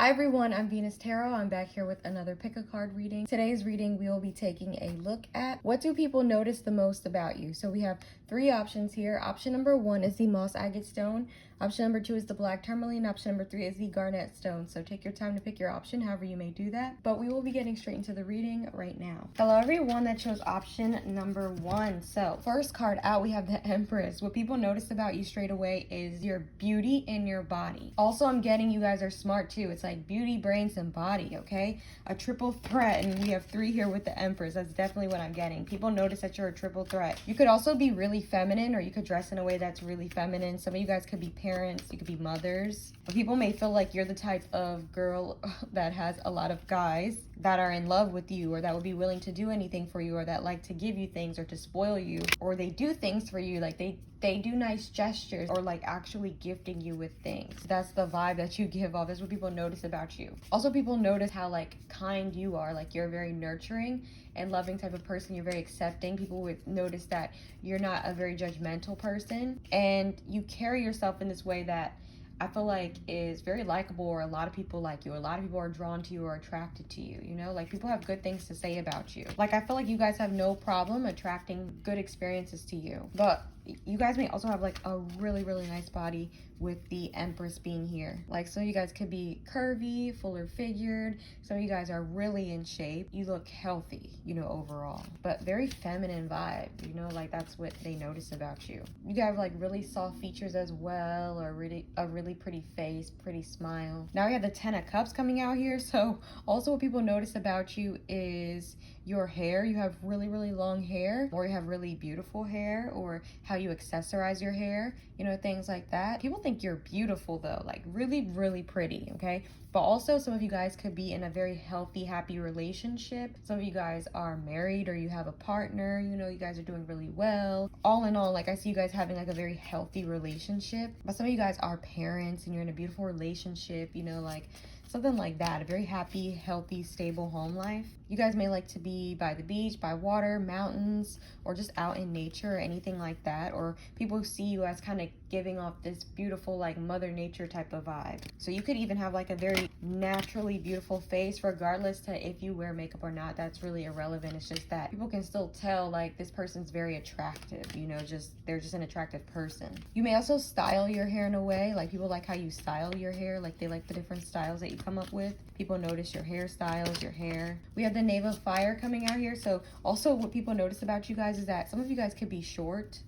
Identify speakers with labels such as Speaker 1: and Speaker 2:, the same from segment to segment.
Speaker 1: Hi everyone, I'm Venus Tarot. I'm back here with another pick a card reading. Today's reading, we will be taking a look at what do people notice the most about you. So we have three options here. Option number one is the moss agate stone. Option number two is the black tourmaline. Option number three is the garnet stone. So take your time to pick your option, however you may do that. But we will be getting straight into the reading right now. Hello everyone that chose option number one. So first card out, we have the Empress. What people notice about you straight away is your beauty and your body. Also, I'm getting you guys are smart too. It's like beauty, brains, and body, okay? A triple threat, and we have three here with the Empress. That's definitely what I'm getting. People notice that you're a triple threat. You could also be really feminine, or you could dress in a way that's really feminine. Some of you guys could be parents, you could be mothers. But people may feel like you're the type of girl that has a lot of guys that are in love with you, or that would be willing to do anything for you, or that like to give you things or to spoil you, or they do things for you, like they do nice gestures, or like actually gifting you with things. That's the vibe that you give off. That's what people notice about you. Also, people notice how like kind you are. Like you're a very nurturing and loving type of person. You're very accepting. People would notice that you're not a very judgmental person, and you carry yourself in this way that I feel like is very likable, or a lot of people like you. A lot of people are drawn to you or attracted to you, you know? Like people have good things to say about you. Like I feel like you guys have no problem attracting good experiences to you. But you guys may also have like a really, really nice body with the Empress being here. Like some of you guys could be curvy, fuller figured. Some of you guys are really in shape. You look healthy, you know, overall. But very feminine vibe, you know, like that's what they notice about you. You have like really soft features as well, or a really pretty face, pretty smile. Now we have the Ten of Cups coming out here. So also what people notice about you is your hair. You have really, really long hair, or you have really beautiful hair, or how you accessorize your hair, you know, things like that. People think you're beautiful though, like really, really pretty, okay? But also some of you guys could be in a very healthy, happy relationship. Some of you guys are married, or you have a partner, you know, you guys are doing really well. All in all, like I see you guys having like a very healthy relationship. But some of you guys are parents and you're in a beautiful relationship, you know, like something like that. A very happy, healthy, stable home life. You guys may like to be by the beach, by water, mountains, or just out in nature or anything like that. Or people see you as kind of giving off this beautiful like mother nature type of vibe. So you could even have like a very naturally beautiful face, regardless to if you wear makeup or not. That's really irrelevant. It's just that people can still tell like this person's very attractive, you know, just they're just an attractive person. You may also style your hair in a way, like people like how you style your hair, like they like the different styles that you come up with. People notice your hairstyles, your hair. We have the Knave of Fire coming out here. So also what people notice about you guys is that some of you guys could be short.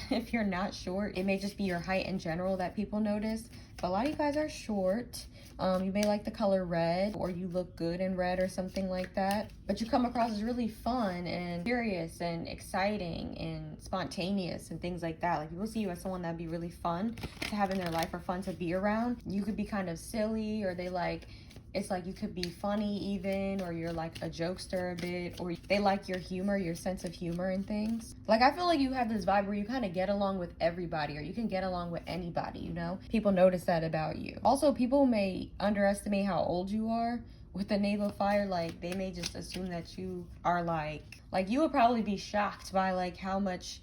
Speaker 1: If you're not short, it may just be your height in general that people notice. But a lot of you guys are short. You may like the color red, or you look good in red or something like that. But you come across as really fun and curious and exciting and spontaneous and things like that. Like people see you as someone that'd be really fun to have in their life, or fun to be around. You could be kind of silly, or they like, it's like you could be funny even, or you're like a jokester a bit, or they like your humor, your sense of humor and things. Like I feel like you have this vibe where you kind of get along with everybody, or you can get along with anybody, you know? People notice that about you. Also, people may underestimate how old you are. With the Knave of Fire, like they may just assume that you are like you would probably be shocked by like how much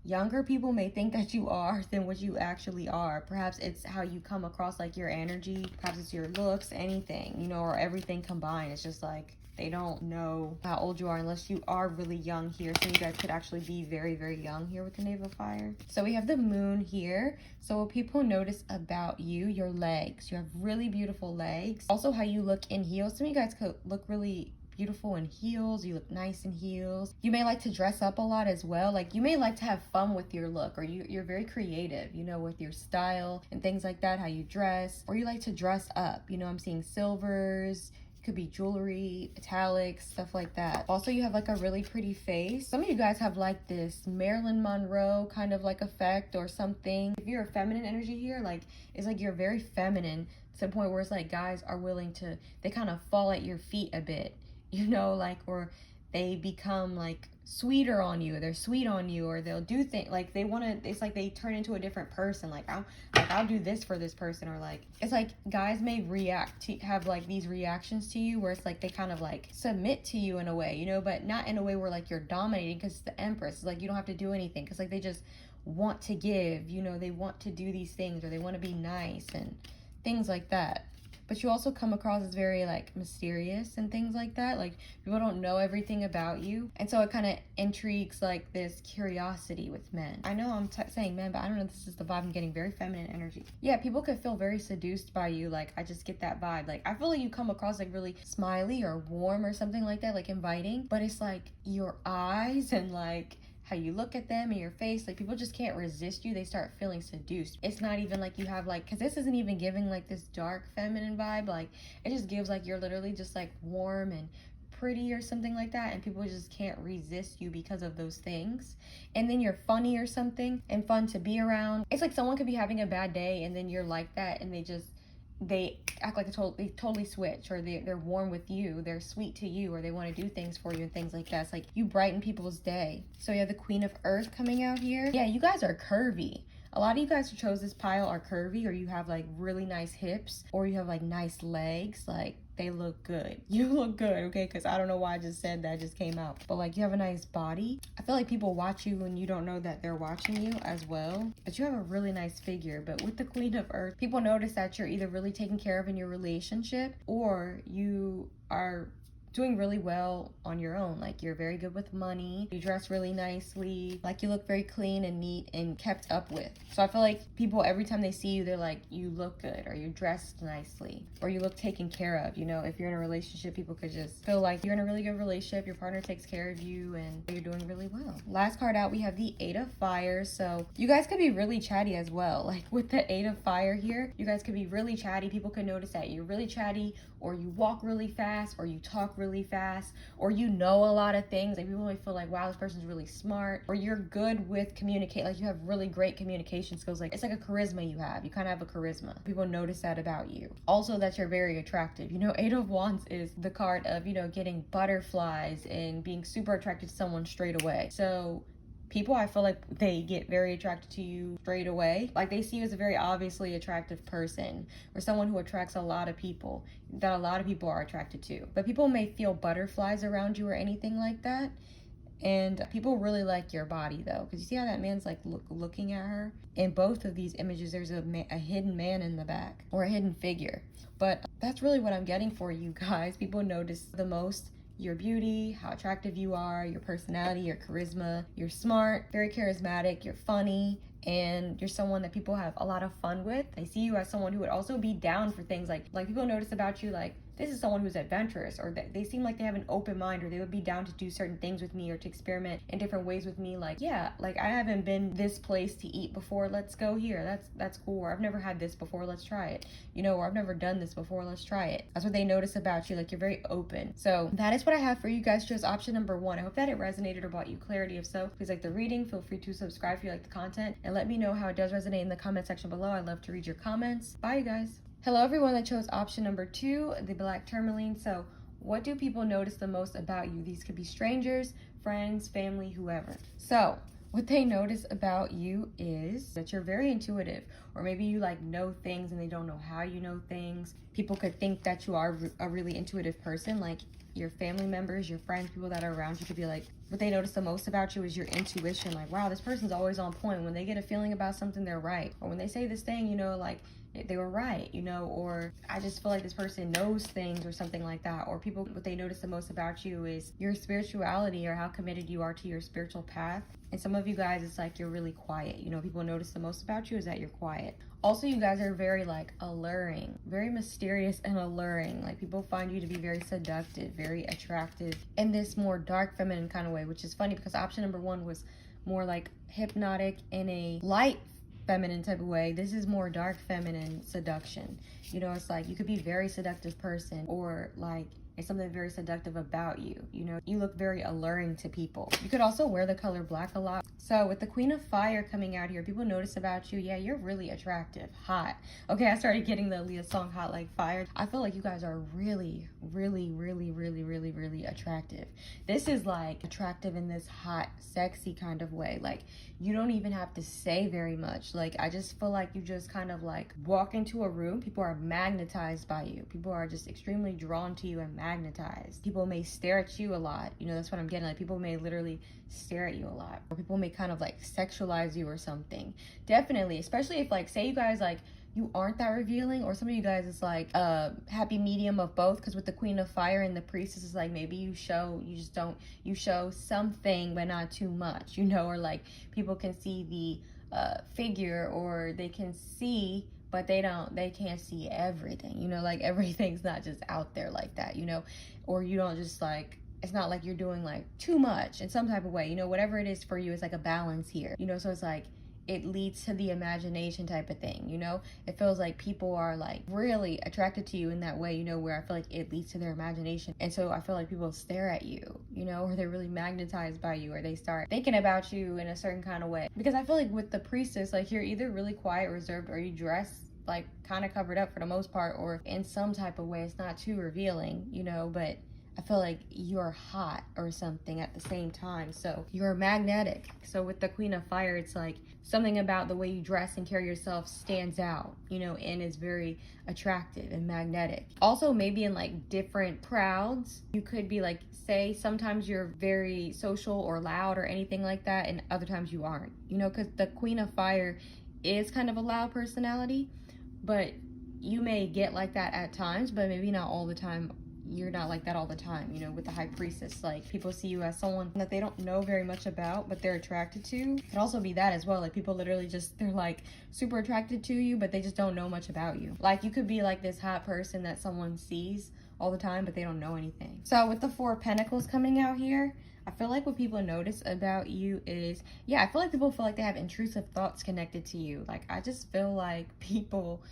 Speaker 1: younger people may think that you are than what you actually are. Perhaps it's how you come across, like your energy, perhaps it's your looks, anything, you know, or everything combined. It's just like they don't know how old you are unless you are really young here. So you guys could actually be very, very young here with the Knave of Fire. So we have the Moon here. So what people notice about you, your legs. You have really beautiful legs. Also how you look in heels. Some of you guys could look really beautiful in heels. You look nice in heels. You may like to dress up a lot as well. Like you may like to have fun with your look, or you're very creative, you know, with your style and things like that, how you dress. Or you like to dress up, you know, I'm seeing silvers, could be jewelry, metallics, stuff like that. Also, you have like a really pretty face. Some of you guys have like this Marilyn Monroe kind of like effect or something. If you're a feminine energy here, like it's like you're very feminine to the point where it's like guys are willing to, they kind of fall at your feet a bit, you know, like, or they become like sweeter on you, they're sweet on you, or they'll do things like they want to, it's like they turn into a different person. Like I'll do this for this person, or like it's like guys may react to have like these reactions to you where it's like they kind of like submit to you in a way, you know, but not in a way where like you're dominating, because it's the Empress. It's like you don't have to do anything, because like they just want to give, you know, they want to do these things, or they want to be nice and things like that. but you also come across as very like mysterious and things like that. Like people don't know everything about you, and so it kind of intrigues like this curiosity with men. I know I'm saying men, but I don't know, this is the vibe I'm getting, very feminine energy. Yeah, people could feel very seduced by you. Like I just get that vibe. Like I feel like you come across like really smiley or warm or something like that, like inviting, but it's like your eyes and like how you look at them and your face, like people just can't resist you. They start feeling seduced. It's not even like you have like, because this isn't even giving like this dark feminine vibe. Like it just gives like you're literally just like warm and pretty or something like that, and people just can't resist you because of those things. And then you're funny or something and fun to be around. It's like someone could be having a bad day and then you're like that, and they act like they totally switch, or they're warm with you, they're sweet to you, or they want to do things for you and things like that. It's like you brighten people's day. So you have the Queen of Earth coming out here. Yeah, you guys are curvy. A lot of you guys who chose this pile are curvy, or you have like really nice hips, or you have like nice legs. Like they look good. You look good, okay? Because I don't know why I just said that, just came out. But like you have a nice body. I feel like people watch you when you don't know that they're watching you as well. But you have a really nice figure. But with the Queen of Earth, people notice that you're either really taken care of in your relationship, or you are doing really well on your own. Like you're very good with money, you dress really nicely, like you look very clean and neat and kept up with. So I feel like people, every time they see you, they're like, you look good, or you're dressed nicely, or you look taken care of. You know, if you're in a relationship, people could just feel like you're in a really good relationship, your partner takes care of you, and you're doing really well. Last card out, we have the Eight of Fire. So you guys could be really chatty as well. Like with the Eight of Fire here, you guys could be really chatty. People could notice that you're really chatty, or you walk really fast, or you talk really fast, or you know a lot of things. Like people might feel like, wow, this person's really smart, or you're good with communicate. Like you have really great communication skills. Like it's like a charisma you have. You kind of have a charisma. People notice that about you. Also that you're very attractive. You know, Eight of Wands is the card of, you know, getting butterflies and being super attracted to someone straight away. So people, I feel like they get very attracted to you straight away. Like they see you as a very obviously attractive person, or someone who attracts a lot of people, that a lot of people are attracted to. But people may feel butterflies around you or anything like that. And people really like your body though, because you see how that man's like looking at her? In both of these images, there's a hidden man in the back, or a hidden figure. But that's really what I'm getting for you guys. People notice the most your beauty, how attractive you are, your personality, your charisma. You're smart, very charismatic, you're funny, and you're someone that people have a lot of fun with. They see you as someone who would also be down for things like people notice about you, like this is someone who's adventurous, or they seem like they have an open mind, or they would be down to do certain things with me, or to experiment in different ways with me. Like, yeah, like I haven't been this place to eat before, let's go here, that's cool. Or I've never had this before, let's try it. You know, or I've never done this before, let's try it. That's what they notice about you. Like you're very open. So that is what I have for you guys. Chose option number 1. I hope that it resonated or brought you clarity. If so, please like the reading. Feel free to subscribe if you like the content, and let me know how it does resonate in the comment section below. I love to read your comments. Bye, you guys. Hello, everyone that chose option number 2, the black tourmaline. So what do people notice the most about you? These could be strangers, friends, family, whoever. So what they notice about you is that you're very intuitive, or maybe you like know things and they don't know how you know things. People could think that you are a really intuitive person. Like your family members, your friends, people that are around you could be like, what they notice the most about you is your intuition. Like, wow, this person's always on point. When they get a feeling about something, they're right. Or when they say this thing, you know, like they were right, you know, or I just feel like this person knows things, or something like that. Or people, what they notice the most about you is your spirituality, or how committed you are to your spiritual path. And some of you guys, it's like you're really quiet. You know, people notice the most about you is that you're quiet. Also, you guys are very like alluring, very mysterious and alluring. Like people find you to be very seductive, very attractive in this more dark feminine kind of way, which is funny because option number 1 was more like hypnotic in a light feminine type of way. This is more dark feminine seduction. You know, it's like you could be a very seductive person, or like it's something very seductive about you. You know, you look very alluring to people. You could also wear the color black a lot. So with the Queen of Fire coming out here, people notice about you, yeah, you're really attractive, hot. Okay, I started getting the Aaliyah song Hot Like Fire. I feel like you guys are really, really, really, really, really, really attractive. This is like attractive in this hot, sexy kind of way. Like you don't even have to say very much. Like I just feel like you just kind of like walk into a room, people are magnetized by you. People are just extremely drawn to you and magnetized. People may stare at you a lot. You know, that's what I'm getting. Like people may literally stare at you a lot, or people may kind of like sexualize you or something. Definitely, especially if like, say you guys like you aren't that revealing, or some of you guys is like a happy medium of both, because with the Queen of Fire and the Priestess is like maybe you show something but not too much, you know, or like people can see the figure, or they can see but they can't see everything, you know, like everything's not just out there like that, you know, or you don't just like, it's not like you're doing like too much in some type of way, you know, whatever it is for you, it's like a balance here, you know, so it's like it leads to the imagination type of thing, you know. It feels like people are like really attracted to you in that way, you know, where I feel like it leads to their imagination. And so I feel like people stare at you, you know, or they're really magnetized by you, or they start thinking about you in a certain kind of way. Because I feel like with the Priestess, like you're either really quiet, reserved, or you dress like kind of covered up for the most part, or in some type of way it's not too revealing, you know, but I feel like you're hot or something at the same time. So you're magnetic. So with the Queen of Fire, it's like something about the way you dress and carry yourself stands out, you know, and is very attractive and magnetic. Also, maybe in like different crowds, you could be like, say, sometimes you're very social or loud or anything like that, and other times you aren't, you know, because the Queen of Fire is kind of a loud personality, but you may get like that at times, but maybe not all the time. You're not like that all the time, you know. With the High Priestess, like people see you as someone that they don't know very much about but they're attracted to. It could also be that as well, like people literally just, they're like super attracted to you but they just don't know much about you. Like you could be like this hot person that someone sees all the time but they don't know anything. So with the Four of Pentacles coming out here, I feel like what people notice about you is, yeah, I feel like people feel like they have intrusive thoughts connected to you. Like I just feel like people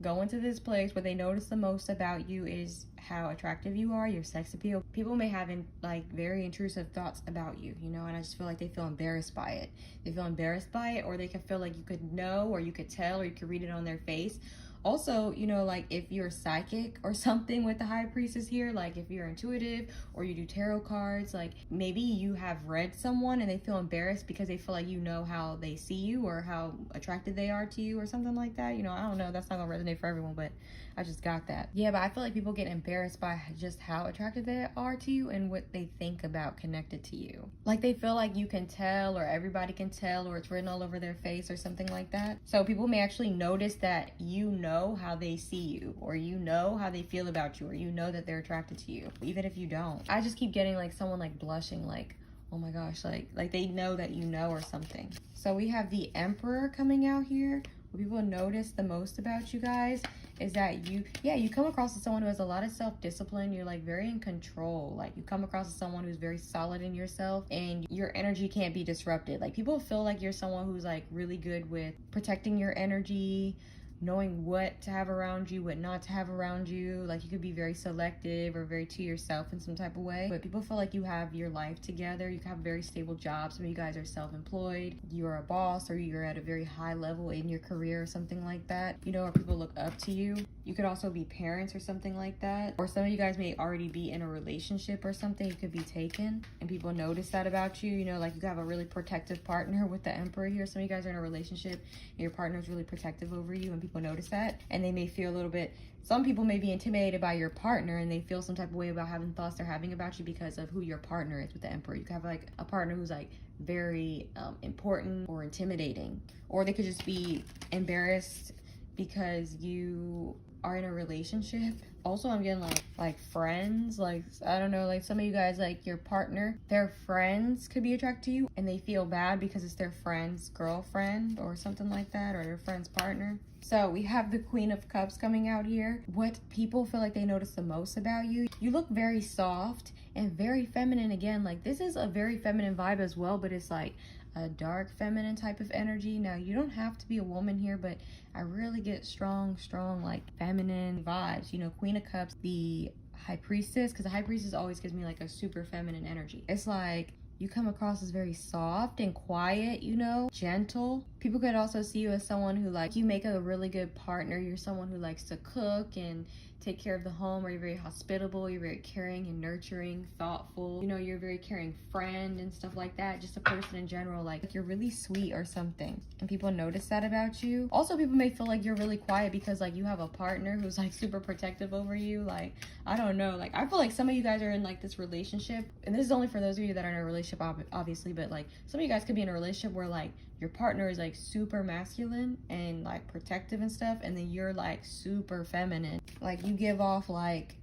Speaker 1: go into this place where they notice the most about you is how attractive you are, your sex appeal. People may have like very intrusive thoughts about you, you know, and I just feel like they feel embarrassed by it. They feel embarrassed by it, or they can feel like you could know, or you could tell, or you could read it on their face. Also, you know, like if you're psychic or something with the High Priestess here, like if you're intuitive or you do tarot cards, like maybe you have read someone and they feel embarrassed because they feel like you know how they see you or how attracted they are to you or something like that. You know, I don't know, that's not gonna resonate for everyone, but I just got that. Yeah, but I feel like people get embarrassed by just how attracted they are to you and what they think about connected to you. Like they feel like you can tell, or everybody can tell, or it's written all over their face or something like that. So people may actually notice that you know how they see you, or you know how they feel about you, or you know that they're attracted to you, even if you don't. I just keep getting like someone like blushing, like, oh my gosh, like they know that you know or something. So we have the Emperor coming out here. What people notice the most about you guys is that you come across as someone who has a lot of self-discipline. You're like very in control. Like you come across as someone who's very solid in yourself, and your energy can't be disrupted. Like people feel like you're someone who's like really good with protecting your energy, knowing what to have around you, what not to have around you. Like you could be very selective or very to yourself in some type of way, but people feel like you have your life together. You have a very stable job. Some of you guys are self-employed, you're a boss, or you're at a very high level in your career or something like that, you know, or people look up to you. You could also be parents or something like that, or some of you guys may already be in a relationship or something. You could be taken and people notice that about you, you know, like you have a really protective partner with the Emperor here. Some of you guys are in a relationship and your partner is really protective over you, and people notice that, and they may feel a little bit, some people may be intimidated by your partner and they feel some type of way about having thoughts they're having about you because of who your partner is with the Emperor. You could have like a partner who's like very important or intimidating, or they could just be embarrassed because you are in a relationship. Also, I'm getting like friends, like I don't know, like some of you guys, like your partner, their friends could be attracted to you and they feel bad because it's their friend's girlfriend or something like that, or their friend's partner. So we have the Queen of Cups coming out here. What people feel like they notice the most about you, you look very soft and very feminine. Again, like this is a very feminine vibe as well, but it's like a dark feminine type of energy. Now you don't have to be a woman here, but I really get strong like feminine vibes, you know. Queen of Cups, the High Priestess, because the High Priestess always gives me like a super feminine energy. It's like you come across as very soft and quiet, you know, gentle. People could also see you as someone who, like, you make a really good partner. You're someone who likes to cook and take care of the home, or you're very hospitable, you're very caring and nurturing, thoughtful, you know, you're a very caring friend and stuff like that. Just a person in general, like you're really sweet or something, and people notice that about you. Also, people may feel like you're really quiet because like you have a partner who's like super protective over you. Like, I don't know, like I feel like some of you guys are in like this relationship, and this is only for those of you that are in a relationship, obviously, but like some of you guys could be in a relationship where like your partner is like super masculine and like protective and stuff, and then you're like super feminine. Like you give off like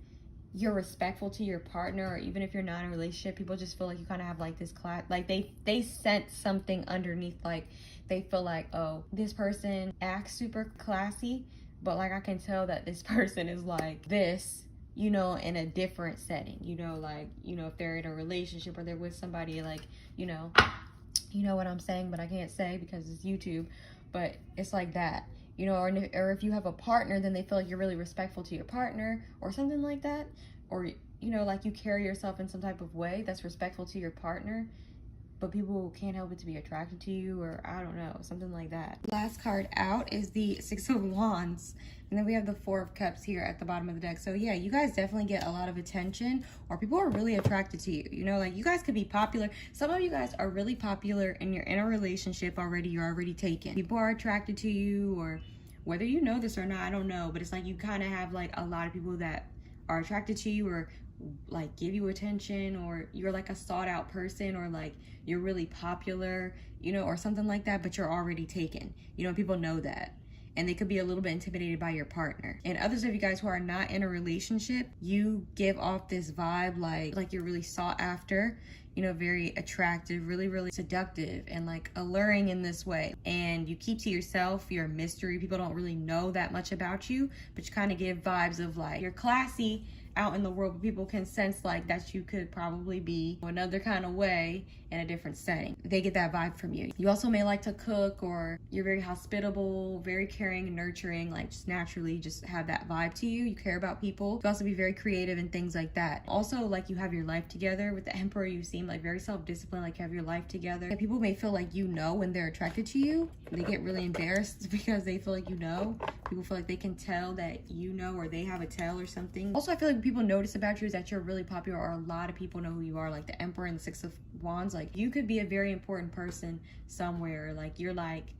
Speaker 1: you're respectful to your partner, or even if you're not in a relationship, people just feel like you kind of have like this class, like they sense something underneath, like they feel like, oh, this person acts super classy, but like I can tell that this person is like this, you know, in a different setting, you know, like, you know, if they're in a relationship or they're with somebody, like, you know what I'm saying, but I can't say because it's YouTube, but it's like that, you know, or if you have a partner, then they feel like you're really respectful to your partner or something like that, or, you know, like you carry yourself in some type of way that's respectful to your partner, but people can't help it to be attracted to you, or I don't know, something like that. Last card out is the Six of Wands, and then we have the Four of Cups here at the bottom of the deck. So yeah, you guys definitely get a lot of attention, or people are really attracted to you. You know, like you guys could be popular. Some of you guys are really popular and you're in a relationship already, you're already taken. People are attracted to you, or whether you know this or not, I don't know, but it's like you kind of have like a lot of people that are attracted to you, or like give you attention, or you're like a sought out person, or like you're really popular, you know, or something like that, but you're already taken. You know, people know that, and they could be a little bit intimidated by your partner. And others of you guys who are not in a relationship, you give off this vibe like you're really sought after, you know, very attractive, really seductive, and like alluring in this way. And you keep to yourself, you're a mystery. People don't really know that much about you, but you kind of give vibes of like you're classy out in the world, but people can sense like that you could probably be another kind of way in a different setting. They get that vibe from you. You also may like to cook, or you're very hospitable, very caring and nurturing, like just naturally just have that vibe to you. You care about people. You also be very creative and things like that. Also, like you have your life together. With the Emperor, you seem like very self-disciplined, like you have your life together. And people may feel like you know when they're attracted to you. They get really embarrassed because they feel like you know. People feel like they can tell that you know, or they have a tell or something. Also, I feel like people notice about you is that you're really popular, or a lot of people know who you are, like the Emperor and the Six of Wands. Like you could be a very important person somewhere. Like you're like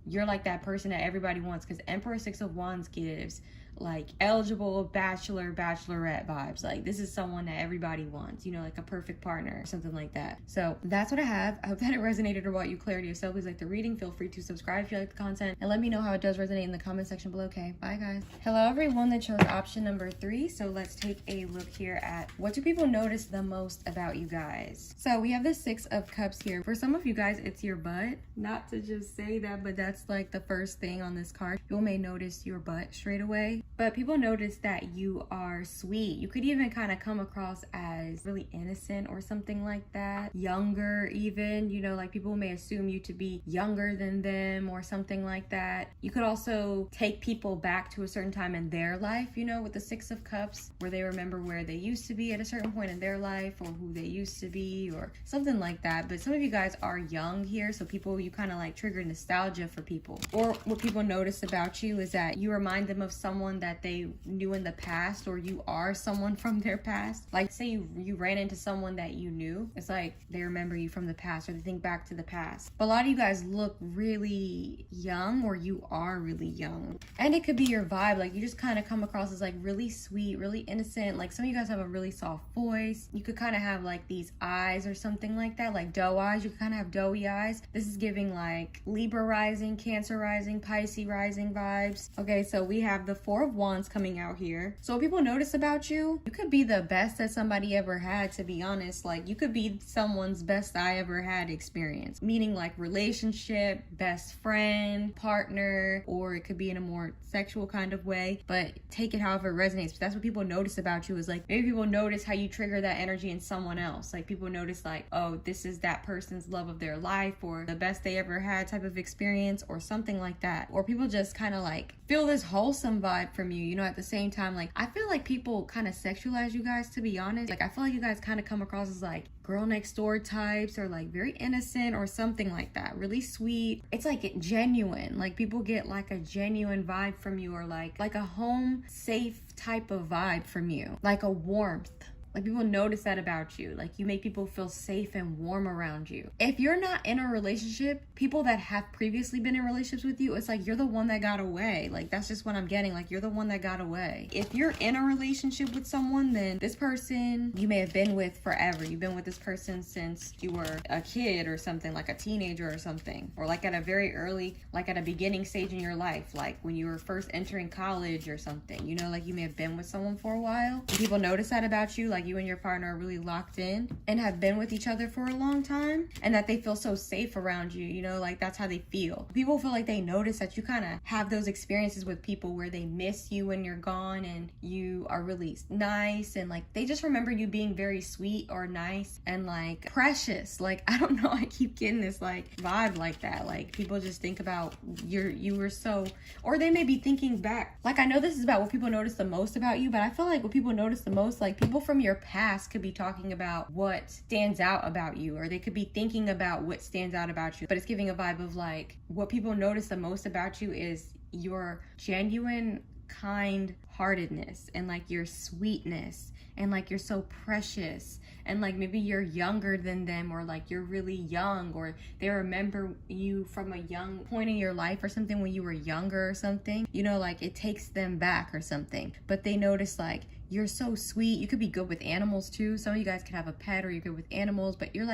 Speaker 1: that person that everybody wants, because Emperor Six of Wands gives like eligible bachelor, bachelorette vibes. Like this is someone that everybody wants, you know, like a perfect partner or something like that. So that's what I have. I hope that it resonated or brought you clarity. If so, please like the reading. Feel free to subscribe if you like the content, and let me know how it does resonate in the comment section below. Okay, bye guys. Hello everyone that chose option number 3. So let's take a look here at what do people notice the most about you guys. So we have the Six of Cups here. For some of you guys, it's your butt. Not to just say that, but that's like the first thing on this card. People may notice your butt straight away. But people notice that you are sweet. You could even kind of come across as really innocent or something like that. Younger even, you know, like people may assume you to be younger than them or something like that. You could also take people back to a certain time in their life, you know, with the Six of Cups, where they remember where they used to be at a certain point in their life, or who they used to be, or something like that. But some of you guys are young here, so people, you kind of like trigger nostalgia for people. Or what people notice about you is that you remind them of someone that they knew in the past, or you are someone from their past. Like say you ran into someone that you knew, it's like they remember you from the past, or they think back to the past. But a lot of you guys look really young, or you are really young, and it could be your vibe. Like you just kind of come across as like really sweet, really innocent. Like some of you guys have a really soft voice. You could kind of have like these eyes or something like that, like doe eyes. You could kind of have doughy eyes. This is giving like Libra rising, Cancer rising, Pisces rising vibes. Okay, so we have the Four of Wands coming out here. So what people notice about you, you could be the best that somebody ever had, to be honest. Like you could be someone's best I ever had experience, meaning like relationship, best friend, partner, or it could be in a more sexual kind of way, but take it however it resonates. But that's what people notice about you, is like maybe people notice how you trigger that energy in someone else. Like people notice like, oh, this is that person's love of their life, or the best they ever had type of experience, or something like that. Or people just kind of like feel this wholesome vibe from you, you know. At the same time, like I feel like people kind of sexualize you guys, to be honest. Like I feel like you guys kind of come across as like girl next door types, or like very innocent or something like that, really sweet. It's like genuine. Like people get like a genuine vibe from you, or like a home safe type of vibe from you, like a warmth. Like people notice that about you. Like you make people feel safe and warm around you. If you're not in a relationship, people that have previously been in relationships with you, it's like you're the one that got away. Like that's just what I'm getting. Like you're the one that got away. If you're in a relationship with someone, then this person you may have been with forever. You've been with this person since you were a kid or something, like a teenager or something, or like at a very early, like at a beginning stage in your life, like when you were first entering college or something. You know, like you may have been with someone for a while. And people notice that about you, like you and your partner are really locked in and have been with each other for a long time, and that they feel so safe around you. You know, like that's how they feel. People feel like they notice that you kind of have those experiences with people where they miss you when you're gone and you are really nice, and like they just remember you being very sweet or nice and like precious. Like I don't know, I keep getting this like vibe like that. Like people just think about you were so, or they may be thinking back. Like I know this is about what people notice the most about you, but I feel like what people notice the most, like people from your past could be talking about what stands out about you, or they could be thinking about what stands out about you. But it's giving a vibe of like what people notice the most about you is your genuine kind-heartedness and like your sweetness, and like you're so precious, and like maybe you're younger than them, or like you're really young, or they remember you from a young point in your life or something when you were younger or something, you know, like it takes them back or something. But they notice like you're so sweet. You could be good with animals too. Some of you guys could have a pet, or you're good with animals, but you're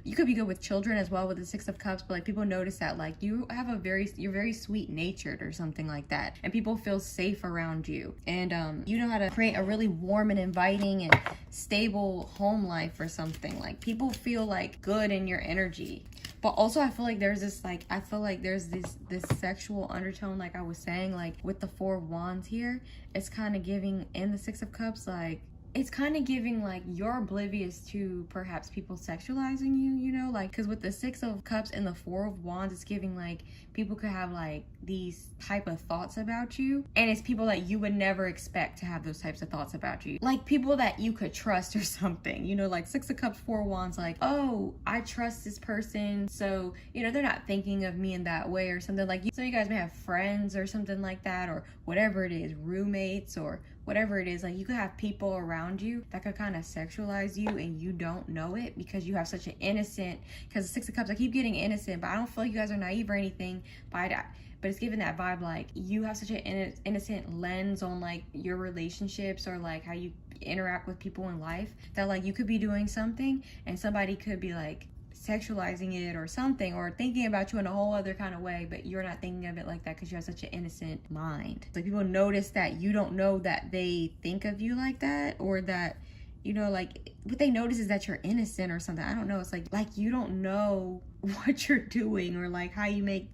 Speaker 1: you could be good with children as well with the Six of Cups. But like people notice that like you're very sweet natured or something like that, and people feel safe around you, and you know how to create a really warm and inviting and stable home life or something. Like people feel like good in your energy. But also I feel like there's this this sexual undertone, like I was saying, like with the Four of Wands here. It's kind of giving, in the Six of Cups, like it's kind of giving like you're oblivious to perhaps people sexualizing you, you know, like because with the Six of Cups and the Four of Wands, it's giving like people could have like these type of thoughts about you, and it's people that you would never expect to have those types of thoughts about you, like people that you could trust or something, you know, like Six of Cups, Four of Wands, like, oh, I trust this person, so you know they're not thinking of me in that way or something. Like so you guys may have friends or something like that, or whatever it is, roommates or whatever it is. Like you could have people around you that could kind of sexualize you and you don't know it because you have such an innocent, because the Six of Cups, I keep getting innocent, but I don't feel like you guys are naive or anything by that. But it's giving that vibe like you have such an innocent lens on like your relationships, or like how you interact with people in life, that like you could be doing something and somebody could be like sexualizing it or something, or thinking about you in a whole other kind of way, but you're not thinking of it like that because you have such an innocent mind. Like people notice that you don't know that they think of you like that, or that, you know, like what they notice is that you're innocent or something. I don't know. It's like you don't know what you're doing, or like how you make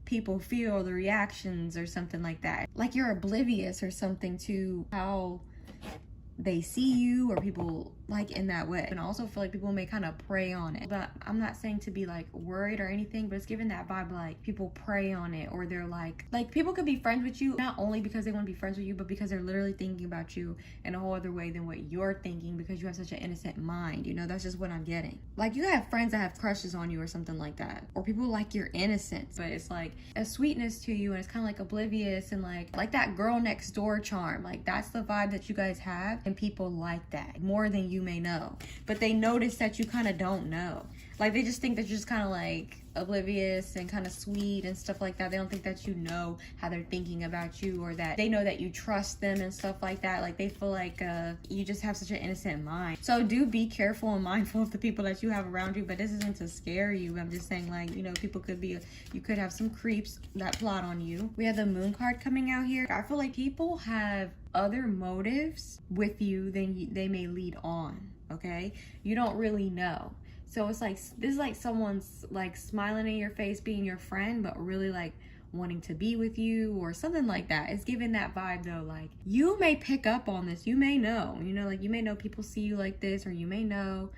Speaker 1: people feel, the reactions or something like that. Like you're oblivious or something to how they see you, or people like in that way. And I also feel like people may kind of prey on it, but I'm not saying to be like worried or anything, but it's giving that vibe like people prey on it, or they're like people could be friends with you not only because they want to be friends with you, but because they're literally thinking about you in a whole other way than what you're thinking, because you have such an innocent mind, you know. That's just what I'm getting. Like you have friends that have crushes on you or something like that, or people like your innocence, but it's like a sweetness to you, and it's kind of like oblivious, and like that girl next door charm. Like that's the vibe that you guys have, and people like that more than you may know. But they notice that you kind of don't know. Like they just think that you're just kind of like oblivious and kind of sweet and stuff like that. They don't think that you know how they're thinking about you, or that they know that you trust them and stuff like that. Like they feel like you just have such an innocent mind. So do be careful and mindful of the people that you have around you. But this isn't to scare you. I'm just saying, like, you know, people could be, you could have some creeps that plot on you. We have the Moon card coming out here. I feel like people have other motives with you than they may lead on. Okay, you don't really know. So it's like, this is like someone's like smiling in your face, being your friend, but really like wanting to be with you or something like that. It's giving that vibe though. Like you may pick up on this, you may know, you know, like you may know people see you like this, or you may know,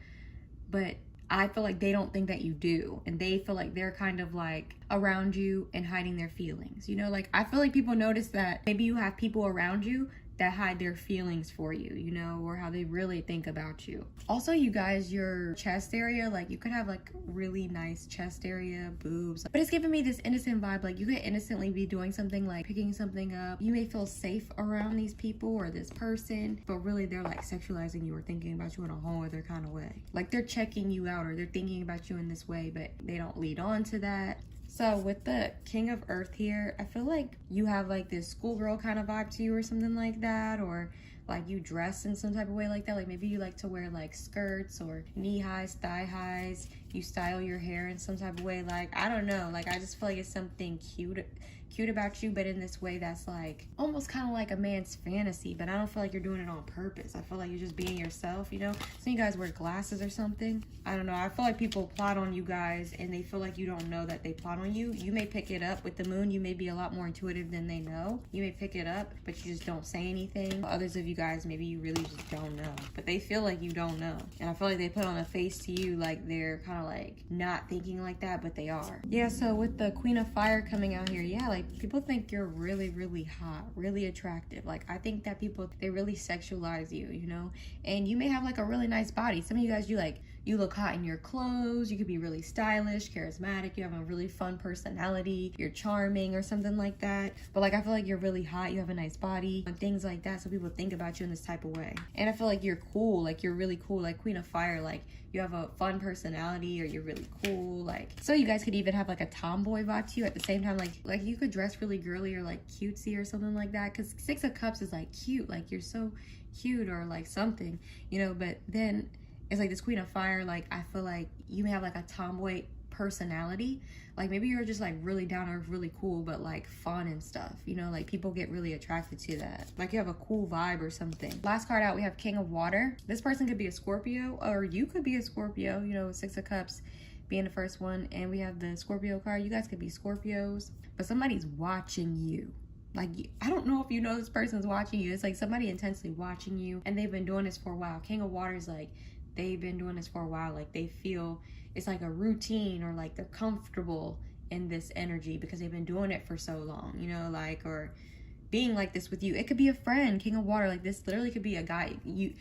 Speaker 1: but I feel like they don't think that you do, and they feel like they're kind of like around you and hiding their feelings, you know. Like I feel like people notice that maybe you have people around you that hide their feelings for you, you know, or how they really think about you. Also, you guys, your chest area, like you could have like really nice chest area, boobs, but it's giving me this innocent vibe. Like you could innocently be doing something like picking something up. You may feel safe around these people or this person, but really they're like sexualizing you or thinking about you in a whole other kind of way. Like they're checking you out or they're thinking about you in this way, but they don't lead on to that. So with the King of Earth here, I feel like you have like this schoolgirl kind of vibe to you or something like that, or like you dress in some type of way like that. Like maybe you like to wear like skirts or knee highs, thigh highs. You style your hair in some type of way. Like, I don't know. Like, I just feel like it's something cute about you, but in this way that's like almost kind of like a man's fantasy, but I don't feel like you're doing it on purpose. I feel like you're just being yourself, you know? Some of you guys wear glasses or something. I don't know. I feel like people plot on you guys and they feel like you don't know that they plot on you. You may pick it up with the moon. You may be a lot more intuitive than they know. You may pick it up, but you just don't say anything. Others of you guys, maybe you really just don't know, but they feel like you don't know. And I feel like they put on a face to you like they're kind of like not thinking like that, but they are. Yeah, so with the Queen of Fire coming out here, yeah, like people think you're really, really hot, really attractive. Like I think that people, they really sexualize you, you know? And you may have like a really nice body. Some of you guys, you look hot in your clothes. You could be really stylish, charismatic. You have a really fun personality. You're charming or something like that. But like, I feel like you're really hot. You have a nice body and things like that. So people think about you in this type of way. And I feel like you're cool. Like you're really cool. Like Queen of Fire, like you have a fun personality or you're really cool. Like, so you guys could even have like a tomboy vibe to you at the same time. Like you could dress really girly or like cutesy or something like that. Cause Six of Cups is like cute. Like you're so cute or like something, you know, but then it's like this Queen of Fire, like I feel like you may have like a tomboy personality. Like maybe you're just like really down to earth, really cool, but like fun and stuff, you know, like people get really attracted to that. Like you have a cool vibe or something. Last card out, we have King of Water. This person could be a Scorpio or you could be a Scorpio, you know, Six of Cups being the first one. And we have the Scorpio card. You guys could be Scorpios, but somebody's watching you. Like, I don't know if you know this person's watching you. It's like somebody intensely watching you and they've been doing this for a while. King of Water is like, they've been doing this for a while. Like they feel it's like a routine or like they're comfortable in this energy because they've been doing it for so long, you know, like, or being like this with you. It could be a friend, King of Water. Like this literally could be a guy. You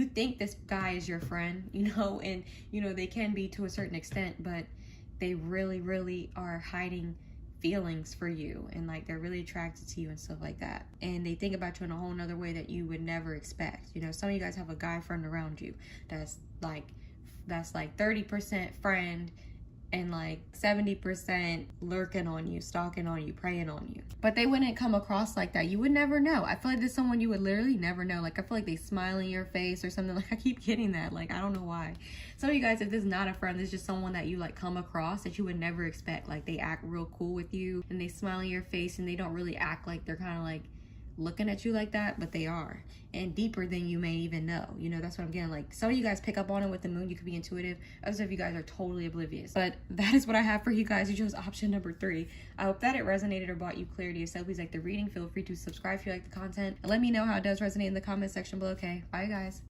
Speaker 1: think this guy is your friend, you know, and you know, they can be to a certain extent, but they really, really are hiding feelings for you and like they're really attracted to you and stuff like that, and they think about you in a whole nother way that you would never expect. You know, some of you guys have a guy friend around you that's like 30% friend and like 70% lurking on you, stalking on you, preying on you, but they wouldn't come across like that. You would never know. I feel like there's someone you would literally never know. Like I feel like they smile in your face or something. Like I keep getting that. Like I don't know why. Some of you guys, if this is not a friend, this is just someone that you like come across that you would never expect. Like they act real cool with you and they smile in your face and they don't really act like they're kind of like looking at you like that, but they are, and deeper than you may even know. You know, that's what I'm getting. Like some of you guys pick up on it with the moon. You could be intuitive. Others of you guys are totally oblivious. But that is what I have for you guys. You chose option number 3. I hope that it resonated or brought you clarity. If so, please like the reading. Feel free to subscribe if you like the content and let me know how it does resonate in the comment section below. Okay, bye guys.